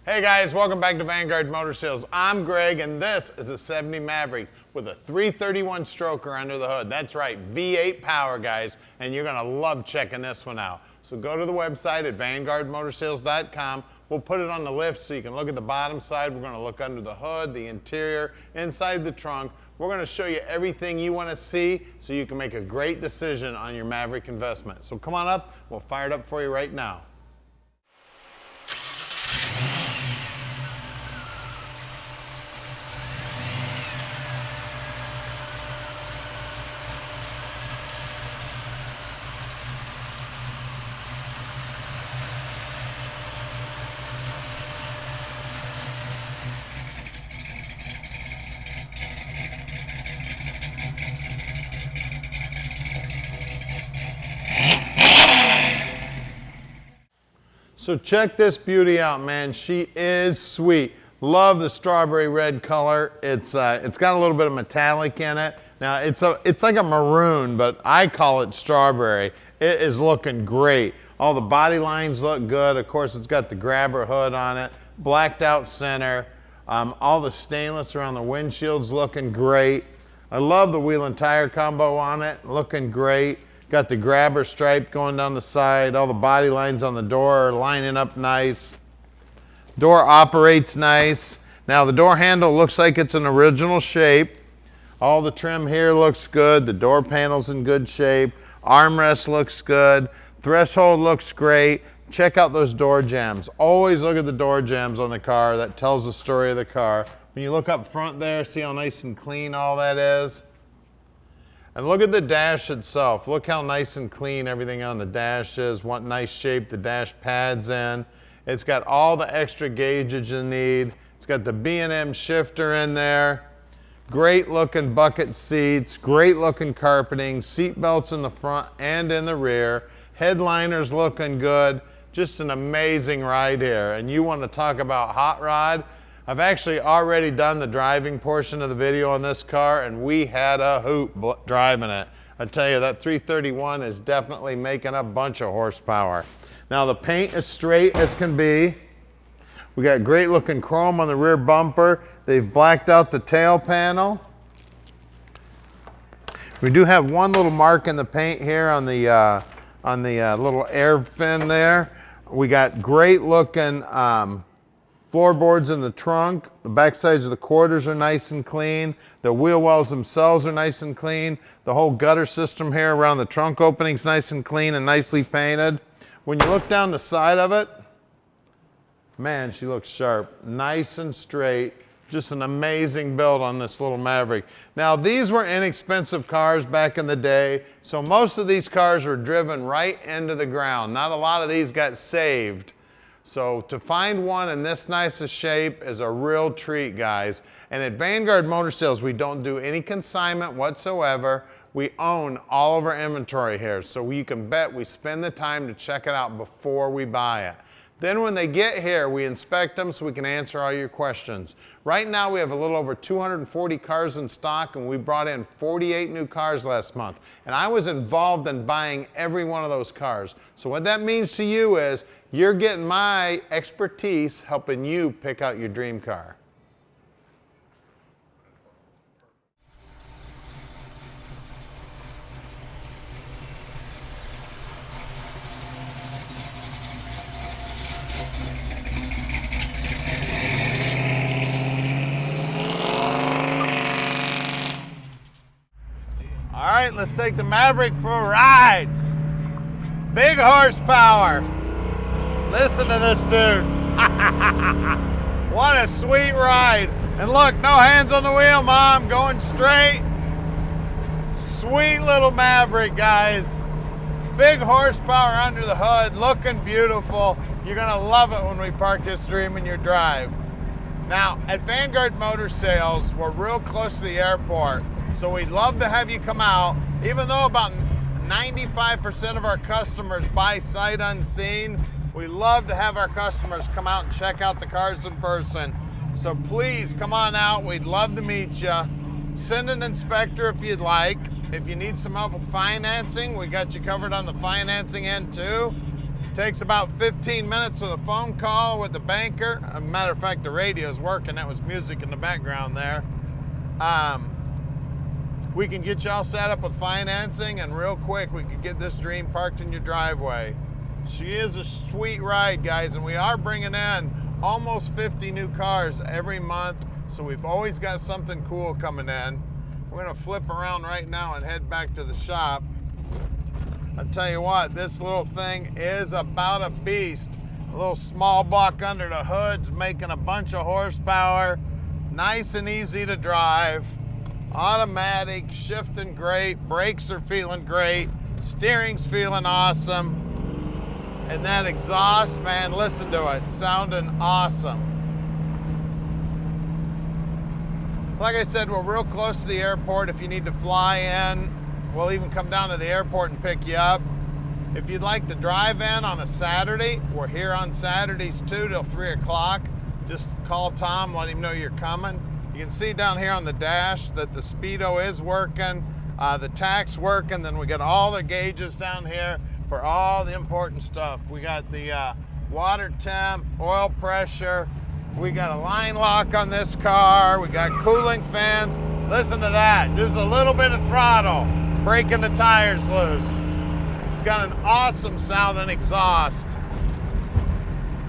Hey guys, welcome back to Vanguard Motor Sales. I'm Greg and this is a 70 Maverick with a 331 stroker under the hood. That's right, V8 power guys, and you're gonna love checking this one out. So go to the website at vanguardmotorsales.com. We'll put it on the lift so you can look at the bottom side. We're gonna look under the hood, the interior, inside the trunk. We're gonna show you everything you wanna see so you can make a great decision on your Maverick investment. So come on up, we'll fire it up for you right now. So check this beauty out, man. She is sweet. Love the strawberry red color. It's got a little bit of metallic in it. Now it's like a maroon, but I call it strawberry. It is looking great. All the body lines look good. Of course, it's got the grabber hood on it, blacked out center. All the stainless around the windshield's looking great. I love the wheel and tire combo on it, looking great. Got the grabber stripe going down the side. All the body lines on the door are lining up nice. Door operates nice. Now the door handle looks like it's an original shape. All the trim here looks good. The door panel's in good shape. Armrest looks good. Threshold looks great. Check out those door jambs. Always look at the door jambs on the car. That tells the story of the car. When you look up front there, see how nice and clean all that is? And look at the dash itself. Look how nice and clean everything on the dash is. What nice shape the dash pad's in. It's got all the extra gauges you need. It's got the B&M shifter in there. Great looking bucket seats, great looking carpeting, seat belts in the front and in the rear. Headliners looking good. Just an amazing ride here. And you want to talk about hot rod? I've actually already done the driving portion of the video on this car and we had a hoot driving it. I tell you, that 331 is definitely making a bunch of horsepower. Now the paint is straight as can be. We got great looking chrome on the rear bumper. They've blacked out the tail panel. We do have one little mark in the paint here on the little air fin there. We got great looking floorboards in the trunk. The back sides of the quarters are nice and clean. The wheel wells themselves are nice and clean. The whole gutter system here around the trunk opening's nice and clean and nicely painted. When you look down the side of it, man, she looks sharp. Nice and straight. Just an amazing build on this little Maverick. Now, these were inexpensive cars back in the day, so most of these cars were driven right into the ground. Not a lot of these got saved. So to find one in this nice a shape is a real treat, guys. And at Vanguard Motor Sales, we don't do any consignment whatsoever. We own all of our inventory here, so you can bet we spend the time to check it out before we buy it. Then when they get here, we inspect them so we can answer all your questions. Right now, we have a little over 240 cars in stock, and we brought in 48 new cars last month. And I was involved in buying every one of those cars. So what that means to you is, you're getting my expertise helping you pick out your dream car. All right, let's take the Maverick for a ride. Big horsepower. Listen to this dude. What a sweet ride. And look, no hands on the wheel, Mom, going straight. Sweet little Maverick, guys. Big horsepower under the hood, looking beautiful. You're gonna love it when we park this dream in your drive. Now, at Vanguard Motor Sales, we're real close to the airport, so we'd love to have you come out, even though about 95% of our customers buy sight unseen. We love to have our customers come out and check out the cars in person. So please come on out. We'd love to meet you. Send an inspector if you'd like. If you need some help with financing, we got you covered on the financing end too. Takes about 15 minutes with a phone call with the banker. As a matter of fact, the radio's working. That was music in the background there. We can get y'all set up with financing, and real quick, we can get this dream parked in your driveway. She is a sweet ride, guys, and we are bringing in almost 50 new cars every month, so we've always got something cool coming in. We're gonna flip around right now and head back to the shop. I'll tell you what, this little thing is about a beast. A little small block under the hood's making a bunch of horsepower. Nice and easy to drive. Automatic, shifting great, brakes are feeling great, steering's feeling awesome. And that exhaust, man, listen to it, sounding awesome. Like I said, we're real close to the airport. If you need to fly in, we'll even come down to the airport and pick you up. If you'd like to drive in on a Saturday, we're here on Saturdays too till 3 o'clock. Just call Tom, let him know you're coming. You can see down here on the dash that the speedo is working, the tach's working, then we got all the gauges down here for all the important stuff. We got the water temp, oil pressure, we got a line lock on this car, we got cooling fans. Listen to that, just a little bit of throttle, breaking the tires loose. It's got an awesome sounding exhaust.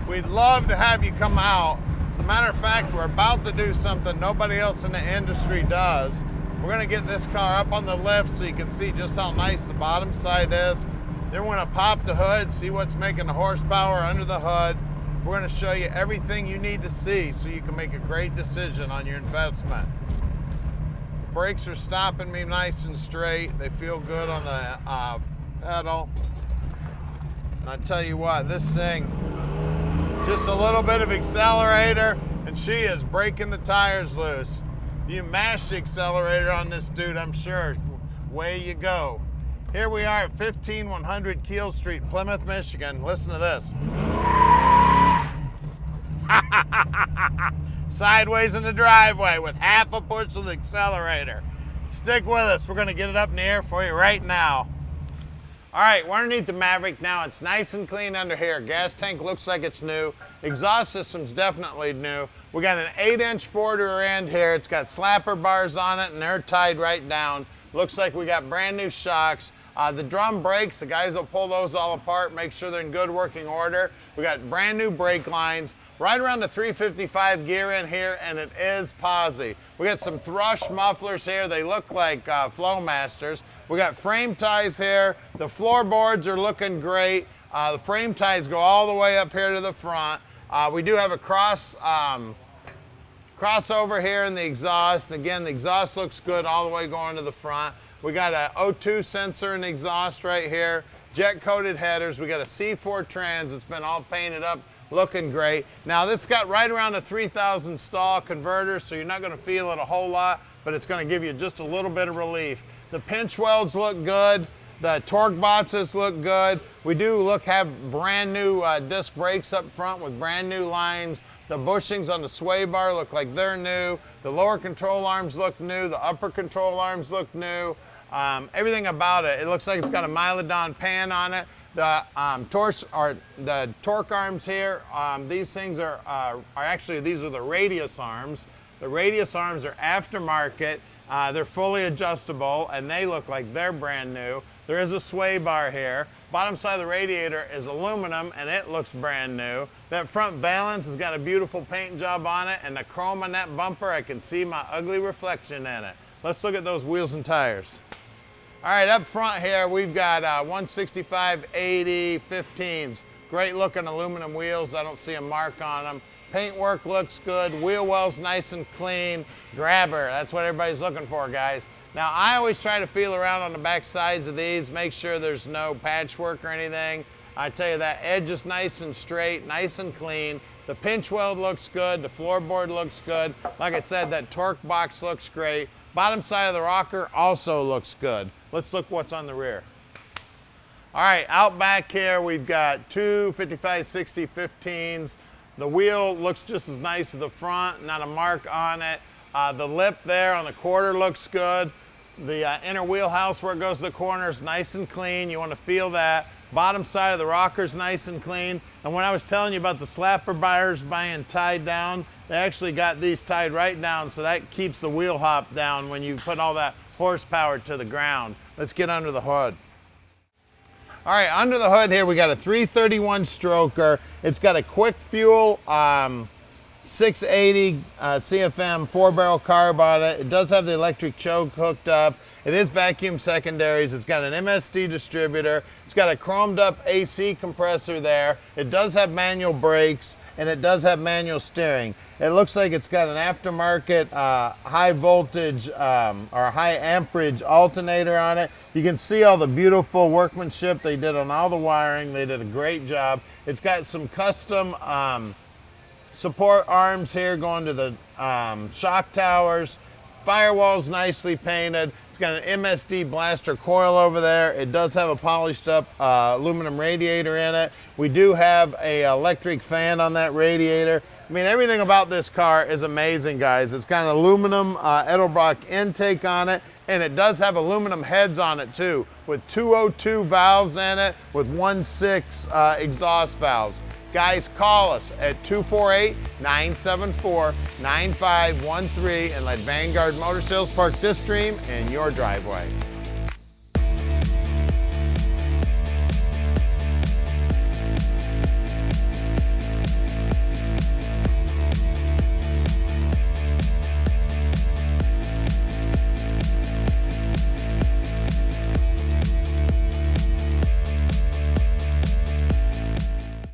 We'd love to have you come out. As a matter of fact, we're about to do something nobody else in the industry does. We're gonna get this car up on the lift so you can see just how nice the bottom side is. Then we're gonna pop the hood, see what's making the horsepower under the hood. We're gonna show you everything you need to see so you can make a great decision on your investment. The brakes are stopping me nice and straight. They feel good on the pedal. And I tell you what, this thing, just a little bit of accelerator and she is breaking the tires loose. You mash the accelerator on this dude, I'm sure, away you go. Here we are at 15100 Keel Street, Plymouth, Michigan. Listen to this. Sideways in the driveway with half a push of the accelerator. Stick with us, we're gonna get it up in the air for you right now. All right, we're underneath the Maverick now. It's nice and clean under here. Gas tank looks like it's new. Exhaust system's definitely new. We got an 8-inch Ford rear end here. It's got slapper bars on it and they're tied right down. Looks like we got brand new shocks. The drum brakes, the guys will pull those all apart, make sure they're in good working order. We got brand new brake lines, right around the 355 gear in here, and it is posi. We got some thrush mufflers here. They look like Flowmasters. We got frame ties here. The floorboards are looking great. The frame ties go all the way up here to the front. We do have a crossover here in the exhaust. Again, the exhaust looks good all the way going to the front. We got a O2 sensor in the exhaust right here, jet coated headers. We got a C4 trans. It's been all painted up, looking great. Now this got right around a 3,000 stall converter, so you're not gonna feel it a whole lot, but it's gonna give you just a little bit of relief. The pinch welds look good. The torque boxes look good. We do have brand new disc brakes up front with brand new lines. The bushings on the sway bar look like they're new. The lower control arms look new. The upper control arms look new. Everything about it, it looks like it's got a Miledon pan on it. The torque arms here, these things are actually, these are the radius arms. The radius arms are aftermarket. They're fully adjustable and they look like they're brand new. There is a sway bar here. Bottom side of the radiator is aluminum and it looks brand new. That front valance has got a beautiful paint job on it, and the chrome on that bumper, I can see my ugly reflection in it. Let's look at those wheels and tires. All right, up front here, we've got 165/80 15s. Great looking aluminum wheels. I don't see a mark on them. Paintwork looks good. Wheel well's nice and clean. Grabber, that's what everybody's looking for, guys. Now, I always try to feel around on the back sides of these, make sure there's no patchwork or anything. I tell you, that edge is nice and straight, nice and clean. The pinch weld looks good. The floorboard looks good. Like I said, that torque box looks great. Bottom side of the rocker also looks good. Let's look what's on the rear. All right, out back here, we've got two 55/60 15s. The wheel looks just as nice as the front, not a mark on it. The lip there on the quarter looks good. The inner wheelhouse where it goes to the corner is nice and clean. You want to feel that. Bottom side of the rocker's nice and clean. And when I was telling you about the slapper buyers buying tied down, they actually got these tied right down, so that keeps the wheel hop down when you put all that horsepower to the ground. Let's get under the hood. All right, under the hood here, we got a 331 stroker. It's got a Quickfuel 680 CFM 4-barrel carb on it. It does have the electric choke hooked up. It is vacuum secondaries. It's got an MSD distributor. It's got a chromed up AC compressor there. It does have manual brakes, and it does have manual steering. It looks like it's got an aftermarket high voltage or high amperage alternator on it. You can see all the beautiful workmanship they did on all the wiring. They did a great job. It's got some custom support arms here going to the shock towers. Firewall's nicely painted. It's got an MSD blaster coil over there. It does have a polished up aluminum radiator in it. We do have a electric fan on that radiator. I mean, everything about this car is amazing, guys. It's got an aluminum Edelbrock intake on it, and it does have aluminum heads on it too, with 202 valves in it, with 1.6 exhaust valves. Guys, call us at 248-974-9513 and let Vanguard Motor Sales park this dream in your driveway.